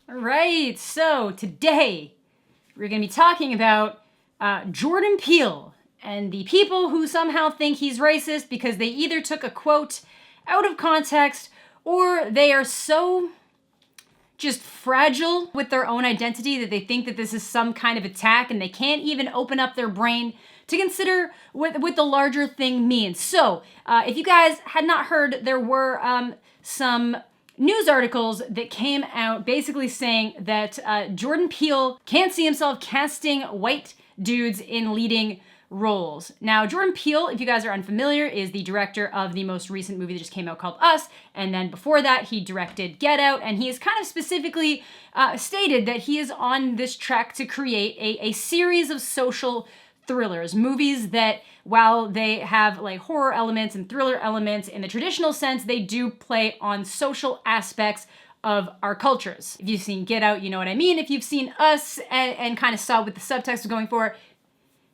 All right, so today we're going to be talking about Jordan Peele and the people who somehow think he's racist because they either took a quote out of context or they are so just fragile with their own identity that they think that this is some kind of attack and they can't even open up their brain to consider what the larger thing means. So, if you guys had not heard, there were some news articles that came out basically saying that Jordan Peele can't see himself casting white dudes in leading roles. Now, Jordan Peele, if you guys are unfamiliar, is the director of the most recent movie that just came out called Us, and then before that, he directed Get Out, and he has kind of specifically stated that he is on this track to create a series of social thrillers, movies that, while they have like horror elements and thriller elements in the traditional sense, they do play on social aspects of our cultures. If you've seen Get Out, you know what I mean. If you've seen Us and kind of saw what the subtext was going for,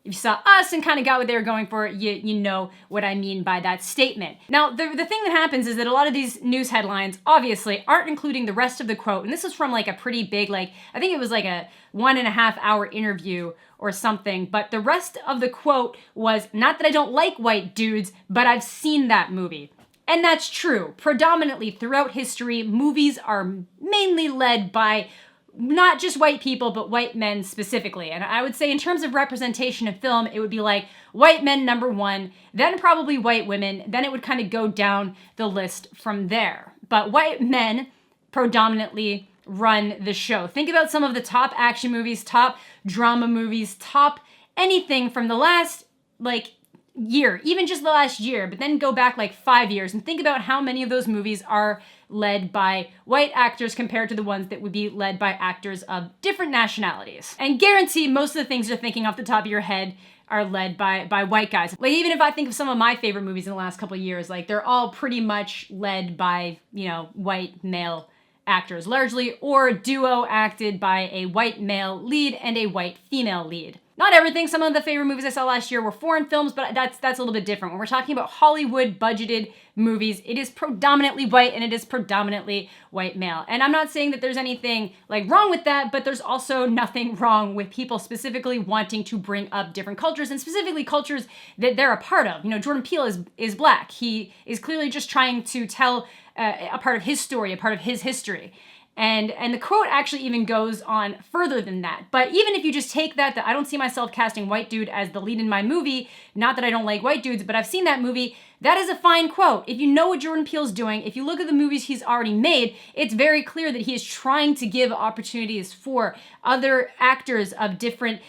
if you saw Us and kind of got what they were going for, you know what I mean by that statement. Now, the thing that happens is that a lot of these news headlines obviously aren't including the rest of the quote. And this is from like a pretty big, like, I think it was like a 1.5 hour interview or something. But the rest of the quote was, not that I don't like white dudes, but I've seen that movie. And that's true. Predominantly throughout history, movies are mainly led by not just white people, but white men specifically. And I would say in terms of representation of film, it would be like white men number one, then probably white women, then it would kind of go down the list from there. But white men predominantly run the show. Think about some of the top action movies, top drama movies, top anything from the last year, even just the last year, but then go back like 5 years and think about how many of those movies are led by white actors compared to the ones that would be led by actors of different nationalities. And guarantee most of the things you're thinking off the top of your head are led by white guys. Like, even if I think of some of my favorite movies in the last couple of years, like, they're all pretty much led by, white male actors largely, or duo acted by a white male lead and a white female lead. Not everything. Some of the favorite movies I saw last year were foreign films, but that's a little bit different. When we're talking about Hollywood budgeted movies, it is predominantly white and it is predominantly white male. And I'm not saying that there's anything wrong with that, but there's also nothing wrong with people specifically wanting to bring up different cultures, and specifically cultures that they're a part of. Jordan Peele is black. He is clearly just trying to tell a part of his story, a part of his history. And the quote actually even goes on further than that. But even if you just take that I don't see myself casting white dude as the lead in my movie, not that I don't like white dudes, but I've seen that movie, that is a fine quote. If you know what Jordan Peele's doing, if you look at the movies he's already made, it's very clear that he is trying to give opportunities for other actors of different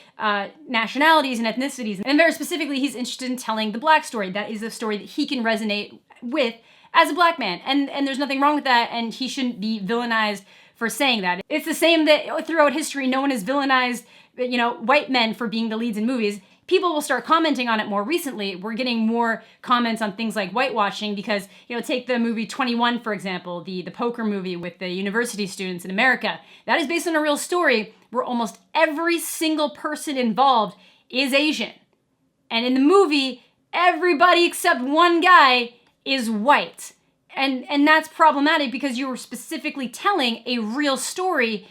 nationalities and ethnicities. And very specifically, he's interested in telling the black story. That is a story that he can resonate with as a black man. And there's nothing wrong with that, and he shouldn't be villainized for saying that. It's the same that throughout history, no one has villainized, white men for being the leads in movies. People will start commenting on it more recently. We're getting more comments on things like whitewashing because, take the movie 21, for example, the poker movie with the university students in America. That is based on a real story where almost every single person involved is Asian. And in the movie, everybody except one guy is white. And that's problematic because you were specifically telling a real story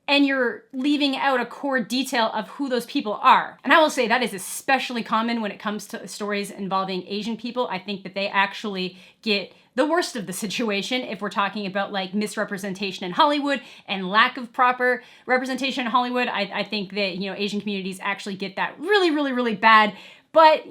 and you're leaving out a core detail of who those people are. And I will say that is especially common when it comes to stories involving Asian people. I think that they actually get the worst of the situation if we're talking about misrepresentation in Hollywood and lack of proper representation in Hollywood. I think that, Asian communities actually get that really, really, really bad. But,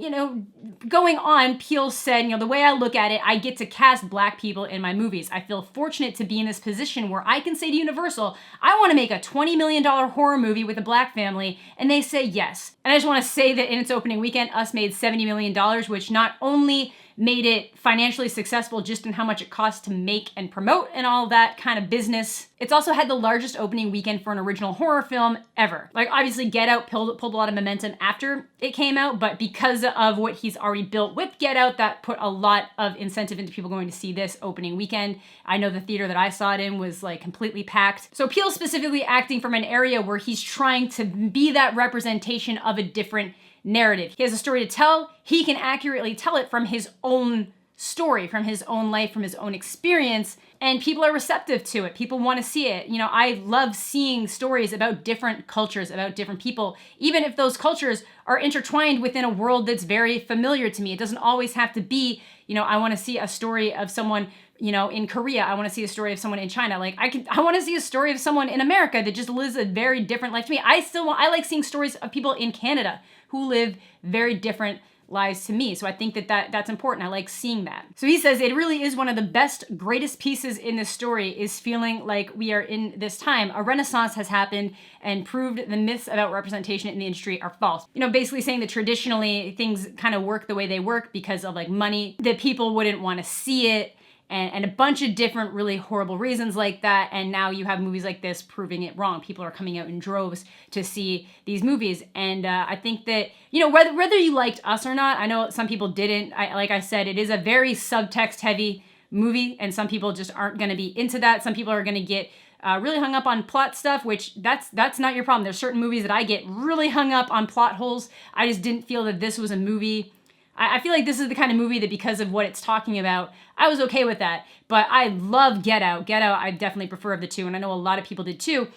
going on, Peele said, the way I look at it, I get to cast black people in my movies. I feel fortunate to be in this position where I can say to Universal, I want to make a $20 million horror movie with a black family, and they say yes. And I just want to say that in its opening weekend, Us made $70 million, which not only made it financially successful just in how much it costs to make and promote and all that kind of business, it's also had the largest opening weekend for an original horror film ever. Obviously, Get Out pulled a lot of momentum after it came out, but because of what he's already built with Get Out, that put a lot of incentive into people going to see this opening weekend. I know the theater that I saw it in was completely packed. So Peele specifically acting from an area where he's trying to be that representation of a different narrative. He has a story to tell. He can accurately tell it from his own story from his own life, from his own experience, and people are receptive to it. People want to see it. You know, I love seeing stories about different cultures, about different people, even if those cultures are intertwined within a world that's very familiar to me. It doesn't always have to be, you know, I want to see a story of someone, you know, in Korea. I want to see a story of someone in China. Like I want to see a story of someone in America that just lives a very different life to me. I like seeing stories of people in Canada who live very different lives to me. So I think that's important. I like seeing that. So he says it really is one of the best, greatest pieces in this story is feeling like we are in this time. A renaissance has happened and proved the myths about representation in the industry are false. You know, basically saying that traditionally things kind of work the way they work because of like money, that people wouldn't want to see it, and a bunch of different really horrible reasons like that. And now you have movies like this proving it wrong. People are coming out in droves to see these movies. And I think that, you know, whether you liked Us or not, I know some people didn't. Like I said, it is a very subtext heavy movie, and some people just aren't going to be into that. Some people are going to get really hung up on plot stuff, which that's not your problem. There's certain movies that I get really hung up on plot holes. I just didn't feel that this was a movie. I feel like this is the kind of movie that because of what it's talking about, I was okay with that. But I love Get Out. Get Out, I definitely prefer of the two, and I know a lot of people did too.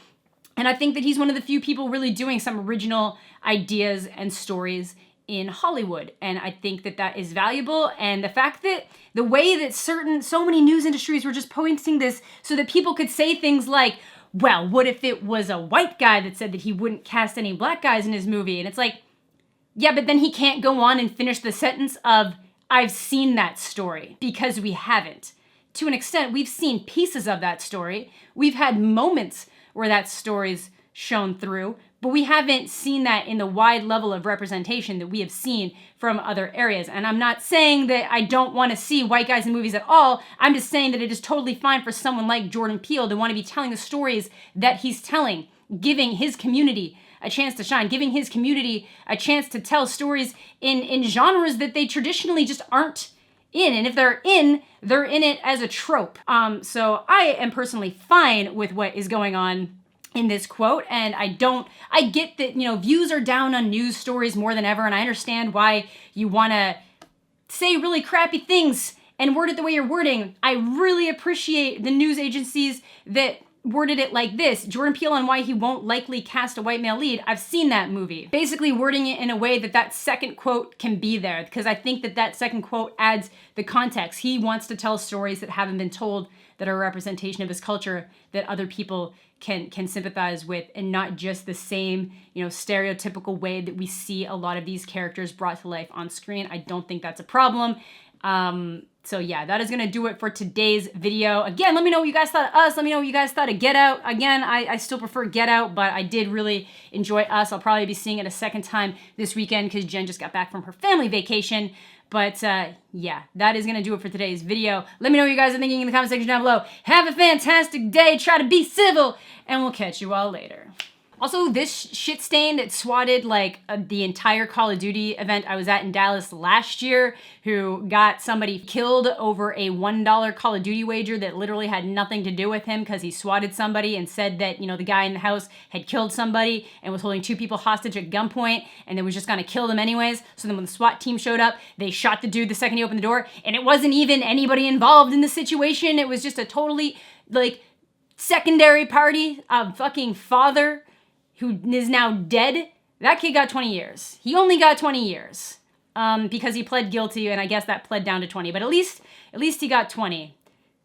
And I think that he's one of the few people really doing some original ideas and stories in Hollywood. And I think that that is valuable. And the fact that the way that so many news industries were just pointing this so that people could say things like, well, what if it was a white guy that said that he wouldn't cast any black guys in his movie? And it's like, yeah, but then he can't go on and finish the sentence of, I've seen that story, because we haven't. To an extent, we've seen pieces of that story. We've had moments where that story's shown through, but we haven't seen that in the wide level of representation that we have seen from other areas. And I'm not saying that I don't want to see white guys in movies at all. I'm just saying that it is totally fine for someone like Jordan Peele to want to be telling the stories that he's telling, giving his community a chance to shine, giving his community a chance to tell stories in genres that they traditionally just aren't in. And if they're in it as a trope. So I am personally fine with what is going on in this quote. And I get that, you know, views are down on news stories more than ever. And I understand why you want to say really crappy things and word it the way you're wording. I really appreciate the news agencies that worded it like this. Jordan Peele on why he won't likely cast a white male lead. I've seen that movie. Basically wording it in a way that second quote can be there, because I think that second quote adds the context. He wants to tell stories that haven't been told, that are a representation of his culture, that other people can sympathize with, and not just the same, you know, stereotypical way that we see a lot of these characters brought to life on screen. I don't think that's a problem. So yeah, that is going to do it for today's video. Again, let me know what you guys thought of Us. Let me know what you guys thought of Get Out. Again, I still prefer Get Out, but I did really enjoy Us. I'll probably be seeing it a second time this weekend because Jen just got back from her family vacation. But yeah, that is going to do it for today's video. Let me know what you guys are thinking in the comment section down below. Have a fantastic day. Try to be civil, and we'll catch you all later. Also, this shit stain that swatted like the entire Call of Duty event I was at in Dallas last year, who got somebody killed over a $1 Call of Duty wager that literally had nothing to do with him because he swatted somebody and said that, you know, the guy in the house had killed somebody and was holding 2 people hostage at gunpoint and they was just gonna kill them anyways. So then when the SWAT team showed up, they shot the dude the second he opened the door, and it wasn't even anybody involved in the situation. It was just a totally like secondary party. A fucking father who is now dead. That kid got 20 years. He only got 20 years because he pled guilty, and I guess that pled down to 20, but at least he got 20.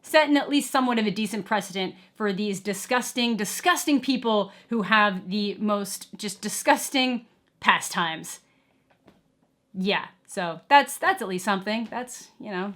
Setting at least somewhat of a decent precedent for these disgusting, disgusting people who have the most just disgusting pastimes. Yeah, so that's at least something. That's, you know,